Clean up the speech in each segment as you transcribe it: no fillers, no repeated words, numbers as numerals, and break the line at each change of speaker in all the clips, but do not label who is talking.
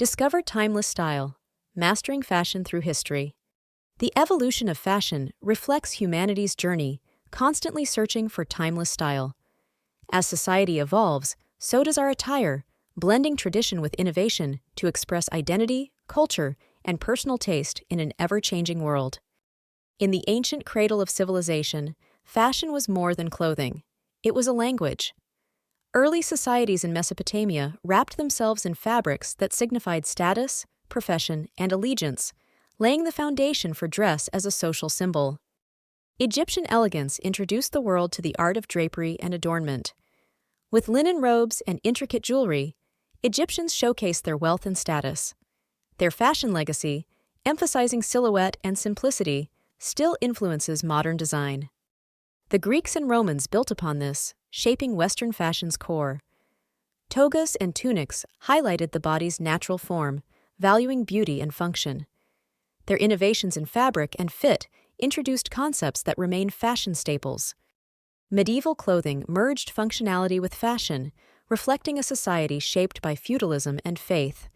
Discover timeless style, mastering fashion through history. The evolution of fashion reflects humanity's journey, constantly searching for timeless style. As society evolves, so does our attire, blending tradition with innovation to express identity, culture, and personal taste in an ever-changing world. In the ancient cradle of civilization, fashion was more than clothing. It was a language. Early societies in Mesopotamia wrapped themselves in fabrics that signified status, profession, and allegiance, laying the foundation for dress as a social symbol. Egyptian elegance introduced the world to the art of drapery and adornment. With linen robes and intricate jewelry, Egyptians showcased their wealth and status. Their fashion legacy, emphasizing silhouette and simplicity, still influences modern design. The Greeks and Romans built upon this, shaping Western fashion's core. Togas and tunics highlighted the body's natural form, valuing beauty and function. Their innovations in fabric and fit introduced concepts that remain fashion staples. Medieval clothing merged functionality with fashion, reflecting a society shaped by feudalism and faith.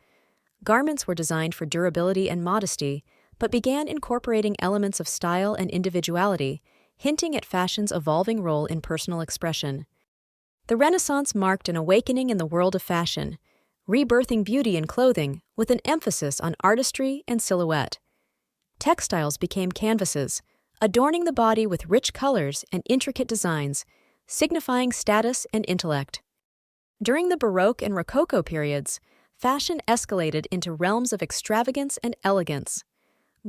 Garments were designed for durability and modesty, but began incorporating elements of style and individuality, hinting at fashion's evolving role in personal expression. The Renaissance marked an awakening in the world of fashion, rebirthing beauty in clothing with an emphasis on artistry and silhouette. Textiles became canvases, adorning the body with rich colors and intricate designs, signifying status and intellect. During the Baroque and Rococo periods, fashion escalated into realms of extravagance and elegance.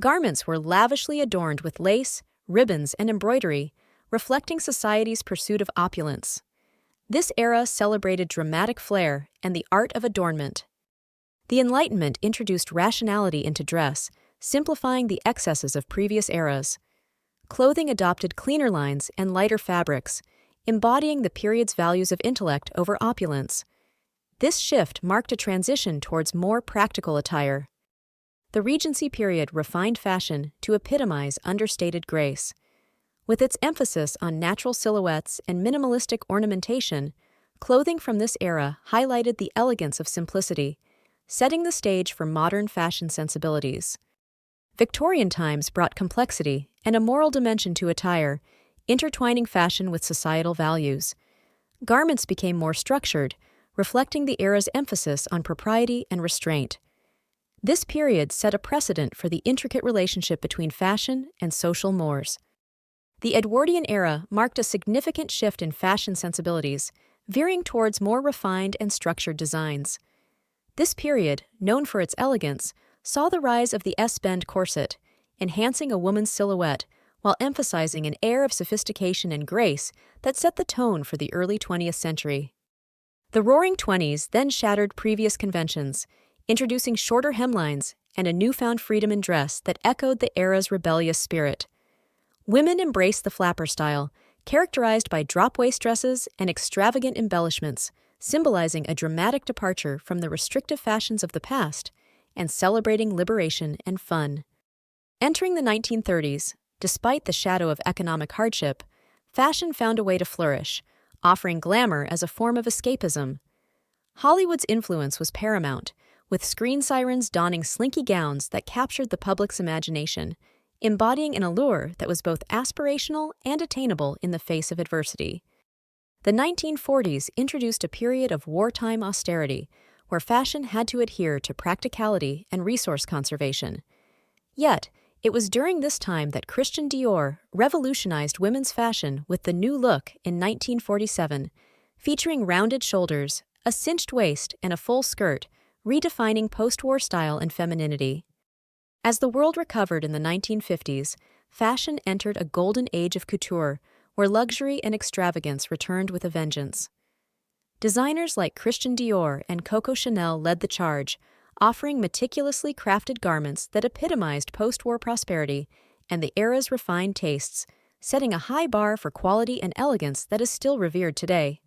Garments were lavishly adorned with lace, ribbons, and embroidery, reflecting society's pursuit of opulence. This era celebrated dramatic flair and the art of adornment. The Enlightenment introduced rationality into dress, simplifying the excesses of previous eras. Clothing adopted cleaner lines and lighter fabrics, embodying the period's values of intellect over opulence. This shift marked a transition towards more practical attire. The Regency period refined fashion to epitomize understated grace. With its emphasis on natural silhouettes and minimalistic ornamentation, clothing from this era highlighted the elegance of simplicity, setting the stage for modern fashion sensibilities. Victorian times brought complexity and a moral dimension to attire, intertwining fashion with societal values. Garments became more structured, reflecting the era's emphasis on propriety and restraint. This period set a precedent for the intricate relationship between fashion and social mores. The Edwardian era marked a significant shift in fashion sensibilities, veering towards more refined and structured designs. This period, known for its elegance, saw the rise of the S-bend corset, enhancing a woman's silhouette while emphasizing an air of sophistication and grace that set the tone for the early 20th century. The Roaring Twenties then shattered previous conventions, introducing shorter hemlines and a newfound freedom in dress that echoed the era's rebellious spirit. Women embraced the flapper style, characterized by drop-waist dresses and extravagant embellishments, symbolizing a dramatic departure from the restrictive fashions of the past and celebrating liberation and fun. Entering the 1930s, despite the shadow of economic hardship, fashion found a way to flourish, offering glamour as a form of escapism. Hollywood's influence was paramount, with screen sirens donning slinky gowns that captured the public's imagination, embodying an allure that was both aspirational and attainable in the face of adversity. The 1940s introduced a period of wartime austerity, where fashion had to adhere to practicality and resource conservation. Yet, it was during this time that Christian Dior revolutionized women's fashion with the new look in 1947, featuring rounded shoulders, a cinched waist, and a full skirt, redefining post-war style and femininity. As the world recovered in the 1950s, fashion entered a golden age of couture, where luxury and extravagance returned with a vengeance. Designers like Christian Dior and Coco Chanel led the charge, offering meticulously crafted garments that epitomized post-war prosperity and the era's refined tastes, setting a high bar for quality and elegance that is still revered today.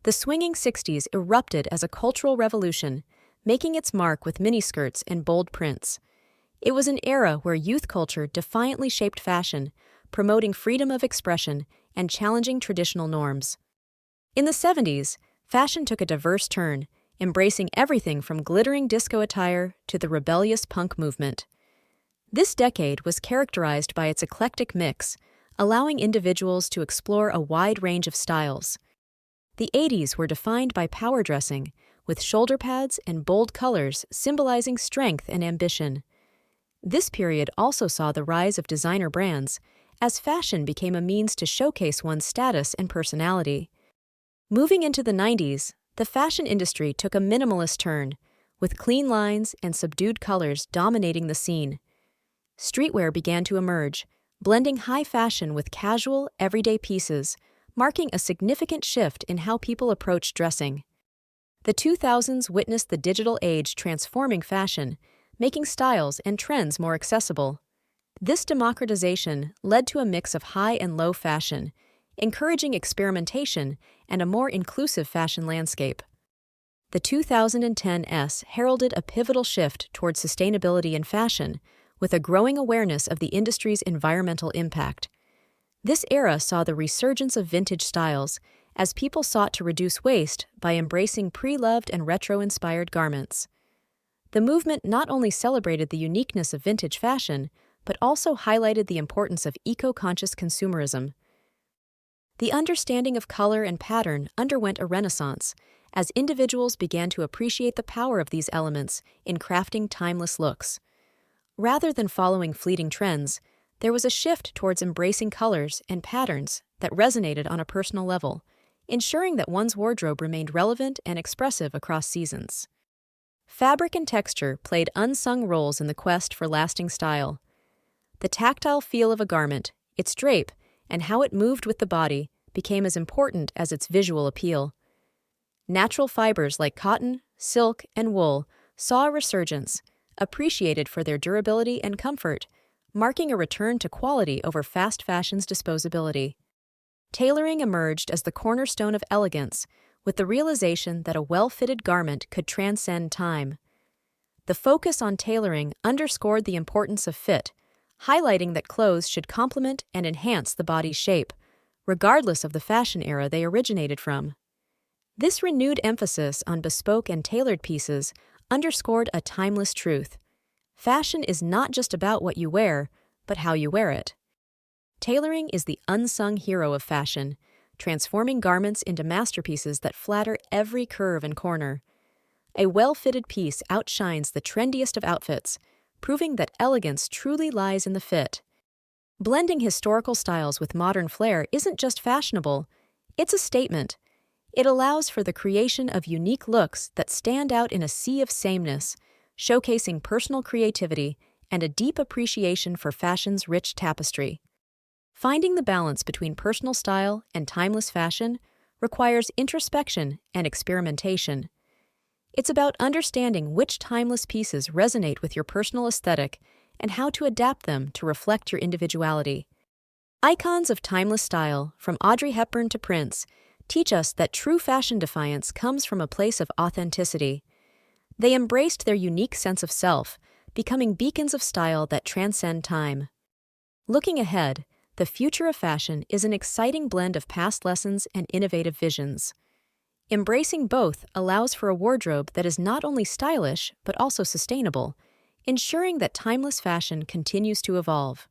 The swinging 60s erupted as a cultural revolution, making its mark with miniskirts and bold prints. It was an era where youth culture defiantly shaped fashion, promoting freedom of expression and challenging traditional norms. In the 70s, fashion took a diverse turn, embracing everything from glittering disco attire to the rebellious punk movement. This decade was characterized by its eclectic mix, allowing individuals to explore a wide range of styles. The 80s were defined by power dressing, with shoulder pads and bold colors symbolizing strength and ambition. This period also saw the rise of designer brands, as fashion became a means to showcase one's status and personality. Moving into the 90s, the fashion industry took a minimalist turn, with clean lines and subdued colors dominating the scene. Streetwear began to emerge, blending high fashion with casual, everyday pieces, marking a significant shift in how people approach dressing. The 2000s witnessed the digital age transforming fashion, making styles and trends more accessible. This democratization led to a mix of high and low fashion, encouraging experimentation and a more inclusive fashion landscape. The 2010s heralded a pivotal shift towards sustainability in fashion, with a growing awareness of the industry's environmental impact. This era saw the resurgence of vintage styles, as people sought to reduce waste by embracing pre-loved and retro-inspired garments. The movement not only celebrated the uniqueness of vintage fashion, but also highlighted the importance of eco-conscious consumerism. The understanding of color and pattern underwent a renaissance, as individuals began to appreciate the power of these elements in crafting timeless looks. Rather than following fleeting trends, there was a shift towards embracing colors and patterns that resonated on a personal level, ensuring that one's wardrobe remained relevant and expressive across seasons. Fabric and texture played unsung roles in the quest for lasting style. The tactile feel of a garment, its drape, and how it moved with the body became as important as its visual appeal. Natural fibers like cotton, silk, and wool saw a resurgence, appreciated for their durability and comfort, marking a return to quality over fast fashion's disposability. Tailoring emerged as the cornerstone of elegance, with the realization that a well-fitted garment could transcend time. The focus on tailoring underscored the importance of fit, highlighting that clothes should complement and enhance the body's shape, regardless of the fashion era they originated from. This renewed emphasis on bespoke and tailored pieces underscored a timeless truth. Fashion is not just about what you wear, but how you wear it. Tailoring is the unsung hero of fashion, transforming garments into masterpieces that flatter every curve and corner. A well-fitted piece outshines the trendiest of outfits, proving that elegance truly lies in the fit. Blending historical styles with modern flair isn't just fashionable, it's a statement. It allows for the creation of unique looks that stand out in a sea of sameness, showcasing personal creativity and a deep appreciation for fashion's rich tapestry. Finding the balance between personal style and timeless fashion requires introspection and experimentation. It's about understanding which timeless pieces resonate with your personal aesthetic and how to adapt them to reflect your individuality. Icons of timeless style, from Audrey Hepburn to Prince, teach us that true fashion defiance comes from a place of authenticity. They embraced their unique sense of self, becoming beacons of style that transcend time. Looking ahead, the future of fashion is an exciting blend of past lessons and innovative visions. Embracing both allows for a wardrobe that is not only stylish but also sustainable, ensuring that timeless fashion continues to evolve.